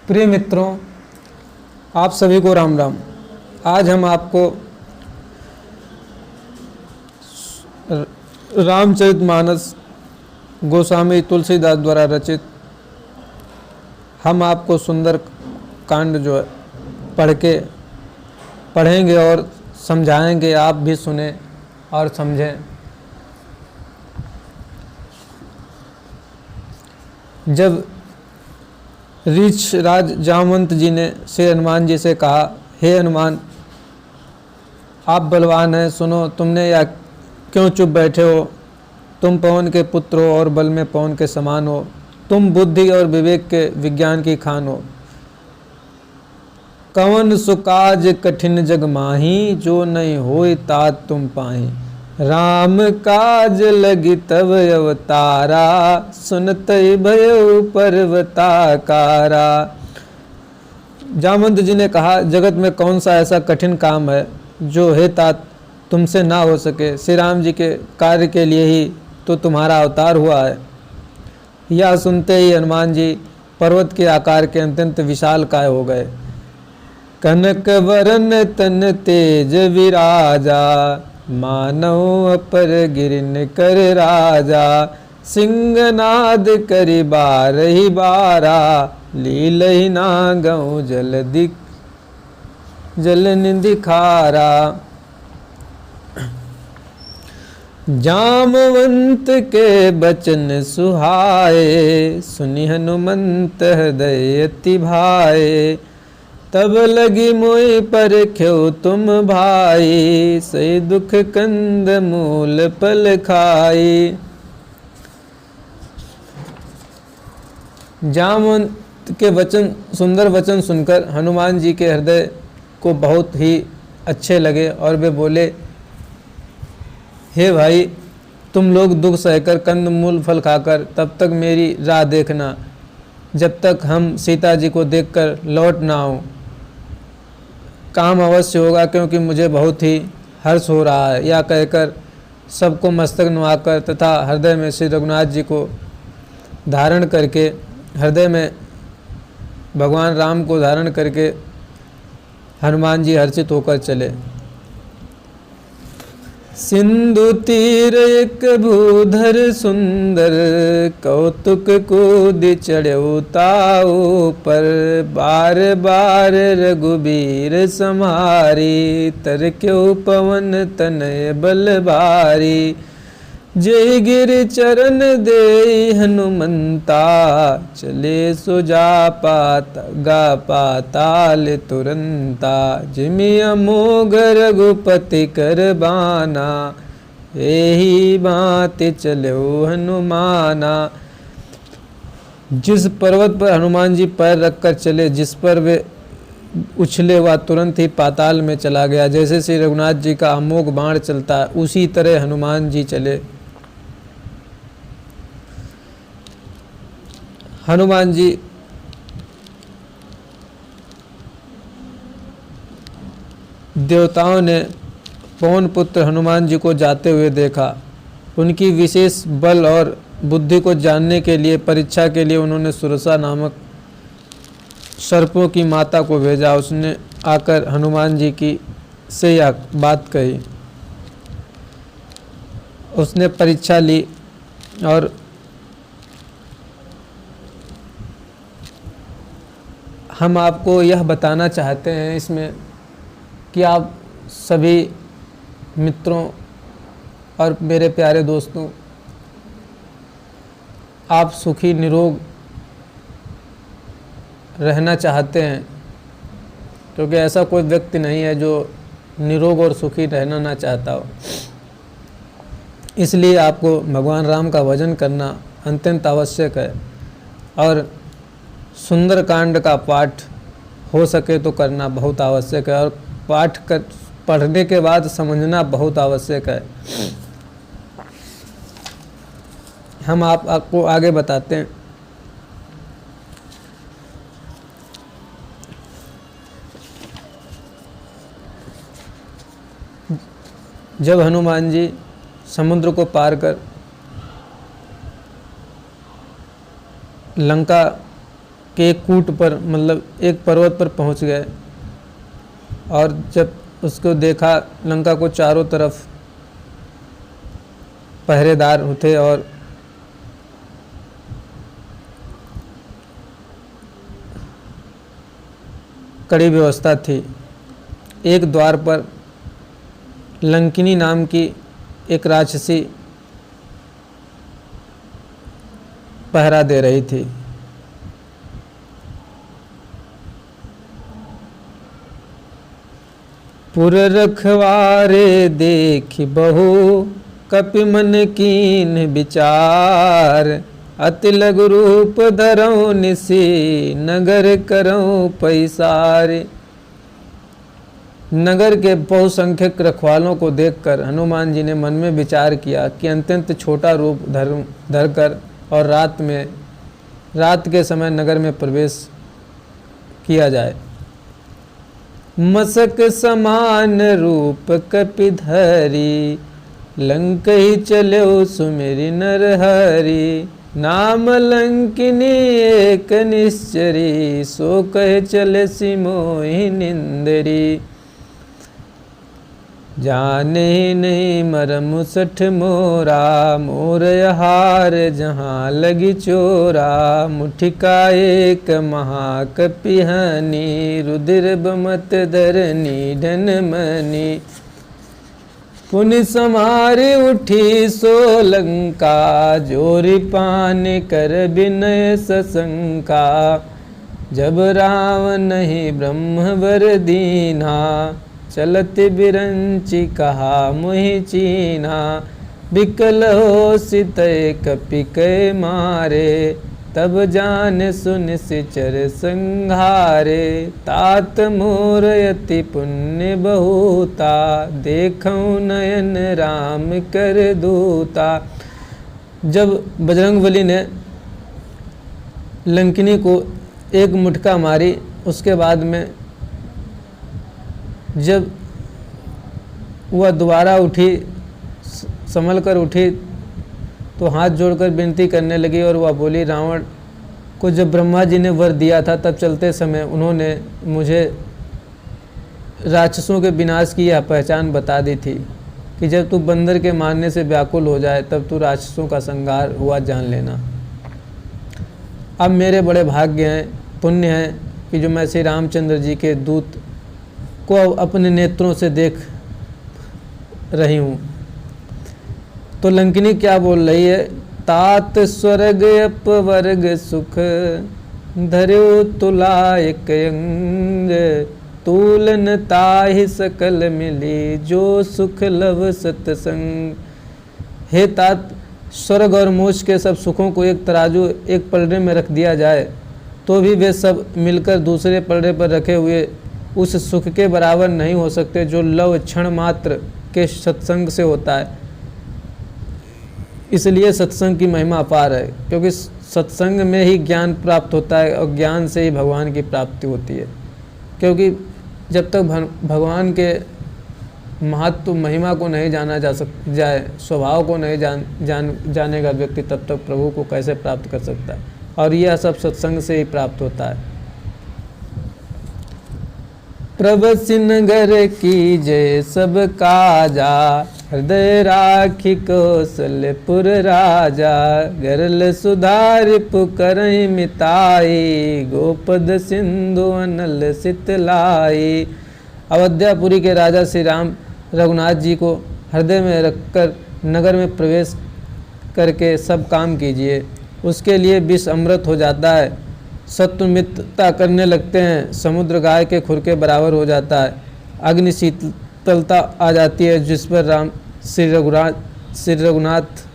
प्रिय मित्रों, आप सभी को राम राम। आज हम आपको रामचरितमानस गोस्वामी तुलसीदास द्वारा रचित हम आपको सुंदर कांड जो है पढ़ेंगे और समझाएंगे। आप भी सुने और समझें। जब रीछ राज जामवंत जी ने श्री हनुमान जी से कहा, हे हनुमान, आप बलवान हैं, सुनो, तुमने या क्यों चुप बैठे हो? तुम पवन के पुत्र हो और बल में पवन के समान हो। तुम बुद्धि और विवेक के विज्ञान की खान हो। कवन सुकाज कठिन जग माही, जो नहीं होय तात तुम पाही। राम काज लगी तब अवतारा, सुनत भयो पर्वताकारा। जामवंत जी ने कहा, जगत में कौन सा ऐसा कठिन काम है जो हे तात तुमसे ना हो सके। श्री राम जी के कार्य के लिए ही तो तुम्हारा अवतार हुआ है। यह सुनते ही हनुमान जी पर्वत के आकार के अत्यंत विशाल काय हो गए। कनक वरन तन तेज विराजा, मानव अपर गिरिन कर राजा। सिंहनाद करि बारहि बारा, लीलहि नागहु जल निधि खारा। जामवंत के बचन सुहाए, सुनि हनुमंत हृदय अति भाए। तब लगी मोहि परख्यो तुम भाई, सही दुख कंद मूल पल खाई। जामवंत के वचन, सुंदर वचन सुनकर हनुमान जी के हृदय को बहुत ही अच्छे लगे और वे बोले, हे भाई, तुम लोग दुख सहकर कंद मूल फल खाकर तब तक मेरी राह देखना, जब तक हम सीता जी को देखकर लौट ना आऊं। काम अवश्य होगा, क्योंकि मुझे बहुत ही हर्ष हो रहा है। यह कहकर सबको मस्तक नुआकर तथा हृदय में श्री रघुनाथ जी को धारण करके, हृदय में भगवान राम को धारण करके हनुमान जी हर्षित होकर चले। सिंधु तीर एक भूधर सुंदर, कौतुक कूद चढ़्यो ताऊ पर। बार बार रघुबीर समारी, तरक्यो पवन तनय बल भारी। जय गिर चरण दे हनुमंता, चले सुजा गा पाताल तुरंता। जिमि अमोघ रघुपति कर बाना, एही भांति चलो हनुमाना। जिस पर्वत पर हनुमान जी पैर रखकर चले, जिस पर वे उछले, वह तुरंत ही पाताल में चला गया। जैसे श्री रघुनाथ जी का अमोघ बाण चलता है, उसी तरह हनुमान जी चले। हनुमान जी देवताओं ने पवन पुत्र हनुमान जी को जाते हुए देखा। उनकी विशेष बल और बुद्धि को जानने के लिए, परीक्षा के लिए उन्होंने सुरसा नामक सर्पों की माता को भेजा। उसने आकर हनुमान जी की से यह बात कही। उसने परीक्षा ली और हम आपको यह बताना चाहते हैं इसमें कि आप सभी मित्रों और मेरे प्यारे दोस्तों, आप सुखी निरोग रहना चाहते हैं, क्योंकि ऐसा कोई व्यक्ति नहीं है जो निरोग और सुखी रहना ना चाहता हो। इसलिए आपको भगवान राम का भजन करना अत्यंत आवश्यक है और सुंदर कांड का पाठ हो सके तो करना बहुत आवश्यक है, और पढ़ने के बाद समझना बहुत आवश्यक है। हम आपको आगे बताते हैं। जब हनुमान जी समुद्र को पार कर लंका के एक कूट पर, मतलब एक पर्वत पर पहुंच गए। और जब उसको देखा, लंका को चारों तरफ पहरेदार थे और कड़ी व्यवस्था थी। एक द्वार पर लंकिनी नाम की एक राक्षसी पहरा दे रही थी। पुर रखवारे देखि बहु, कपि मन कीन विचार। अति लघु रूप धरऊं निसी, नगर करऊं पैसारे। नगर के बहुसंख्यक रखवालों को देखकर हनुमान जी ने मन में विचार किया कि अत्यंत छोटा रूप धरकर और रात के समय नगर में प्रवेश किया जाए। मसक समान रूप कपि धरी, लंक ही चलो सुमेरि नर हरि। नाम लंकिनी एक निश्चरी, सो कह चले सिमोहि निंदरी। जाने नहीं मरम सठ मोरा, मोर हार जहाँ लगी चोरा। मुठिका एक महाकपिहनी, रुधिर बमत धरनी ढन मनी। पुनि समारे उठी सो लंका, जोरी पान कर विनय सशंका। जब रावण ही ब्रह्मवर दीना, चलत बिरंचि कहा मुहि चीना। बिकल हो सितय कपि कै मारे, तब जान सुन सिचर संघारे। तात मोर यति पुण्य बहुता, देखऊं नयन राम कर दूता। जब बजरंगबली ने लंकिनी को एक मुटका मारी, उसके बाद में जब वह दोबारा उठी, संभल कर उठी, तो हाथ जोड़कर विनती करने लगी और वह बोली, रावण को जब ब्रह्मा जी ने वर दिया था, तब चलते समय उन्होंने मुझे राक्षसों के विनाश की यह पहचान बता दी थी कि जब तू बंदर के मारने से व्याकुल हो जाए, तब तू राक्षसों का संहार हुआ जान लेना। अब मेरे बड़े भाग्य हैं, पुण्य हैं कि जो मैं श्री रामचंद्र जी के दूत को अपने नेत्रों से देख रही हूँ। तो लंकिनी क्या बोल रही है, तात स्वर्ग अपवर्ग सुख, धर्यो तुला एक अंग। तूलन ताहि सकल मिली, जो सुख लव सतसंग। हे तात, स्वर्ग और मोक्ष के सब सुखों को एक तराजू एक पलड़े में रख दिया जाए, तो भी वे सब मिलकर दूसरे पलड़े पर रखे हुए उस सुख के बराबर नहीं हो सकते जो लव क्षण मात्र के सत्संग से होता है। इसलिए सत्संग की महिमा अपार है, क्योंकि सत्संग में ही ज्ञान प्राप्त होता है और ज्ञान से ही भगवान की प्राप्ति होती है। क्योंकि जब तक भगवान के महत्व महिमा को नहीं जाना जाए, स्वभाव को नहीं जानेगा व्यक्ति, तब तक प्रभु को कैसे प्राप्त कर सकता है। और यह सब सत्संग से ही प्राप्त होता है। प्रभु नगर की जय सब काजा, हृदय राखी कौशलपुर राजा। गरल सुधार पुकरहि मिताई, गोपद सिंधु अनल सितलाई। अयोध्यापुरी के राजा श्री राम रघुनाथ जी को हृदय में रखकर नगर में प्रवेश करके सब काम कीजिए। उसके लिए विष अमृत हो जाता है, शत्रु मित्रता करने लगते हैं, समुद्र गाय के खुर के बराबर हो जाता है, अग्नि शीतलता आ जाती है, जिस पर श्री रघुनाथ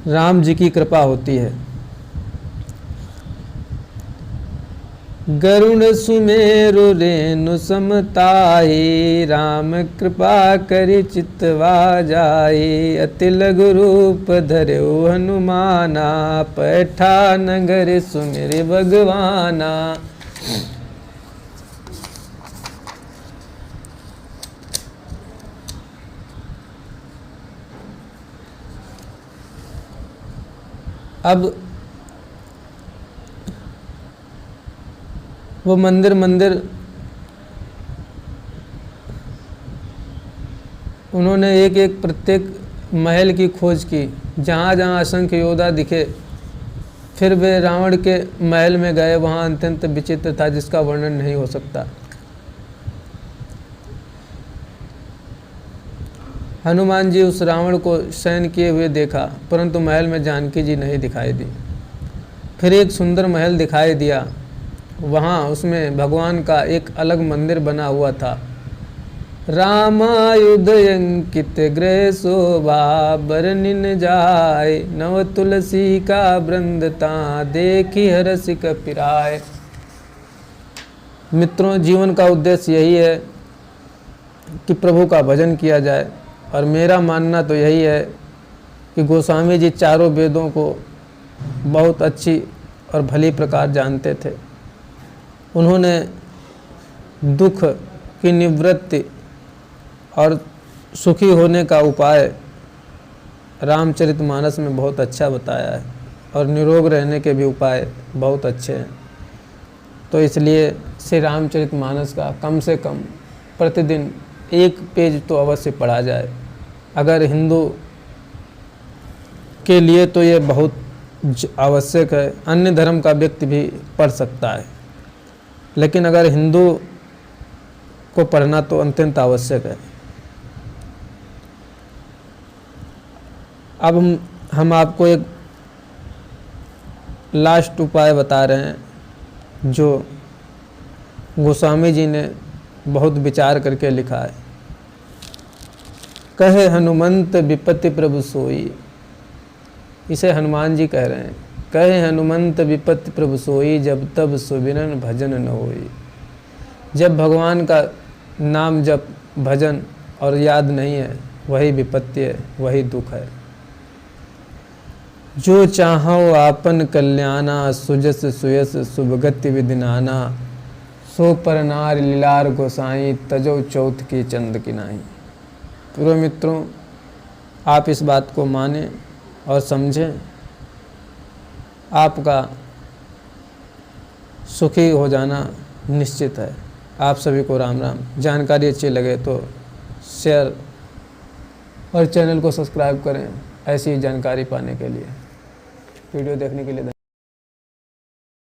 राम जी की कृपा होती है। गरुण सुमेरु रेणु समताई, राम कृपा करि चितवा जाई। अति लघु रूप धर्यो हनुमाना, पैठा नगर सुमिरि भगवाना। अब वो मंदिर मंदिर उन्होंने एक एक प्रत्येक महल की खोज की, जहाँ जहाँ असंख्य योद्धा दिखे। फिर वे रावण के महल में गए, वहाँ अत्यंत विचित्र था जिसका वर्णन नहीं हो सकता। हनुमान जी उस रावण को शयन किए हुए देखा, परंतु महल में जानकी जी नहीं दिखाई दी। फिर एक सुंदर महल दिखाई दिया, वहाँ उसमें भगवान का एक अलग मंदिर बना हुआ था। रामायुध अंकित गृह शोभा बरनिन जाय, नव तुलसी का वृंदता देखी हरसि कपिराय। मित्रों, जीवन का उद्देश्य यही है कि प्रभु का भजन किया जाए, और मेरा मानना तो यही है कि गोस्वामी जी चारों वेदों को बहुत अच्छी और भली प्रकार जानते थे। उन्होंने दुख की निवृत्ति और सुखी होने का उपाय रामचरितमानस में बहुत अच्छा बताया है, और निरोग रहने के भी उपाय बहुत अच्छे हैं। तो इसलिए श्री रामचरितमानस का कम से कम प्रतिदिन एक पेज तो अवश्य पढ़ा जाए। अगर हिंदू के लिए तो ये बहुत आवश्यक है, अन्य धर्म का व्यक्ति भी पढ़ सकता है, लेकिन अगर हिंदू को पढ़ना तो अत्यंत आवश्यक है। अब हम आपको एक लास्ट उपाय बता रहे हैं जो गोस्वामी जी ने बहुत विचार करके लिखा है। कहे हनुमंत विपत्ति प्रभु सोई, इसे हनुमान जी कह रहे हैं। कहे हनुमंत विपत्ति प्रभु सोई, जब तब सुबिरन भजन न होई। जब भगवान का नाम जब भजन और याद नहीं है, वही विपत्ति है, वही दुख है। जो चाहो आपन कल्याणा, सुजस सुयस शुभगति विदिनाना, सो पर नार लीलार गोसाई, तजो चौथ की चंद की नाही। पूर्व मित्रों, आप इस बात को माने और समझें, आपका सुखी हो जाना निश्चित है। आप सभी को राम राम। जानकारी अच्छी लगे तो शेयर और चैनल को सब्सक्राइब करें ऐसी जानकारी पाने के लिए। वीडियो देखने के लिए धन्यवाद।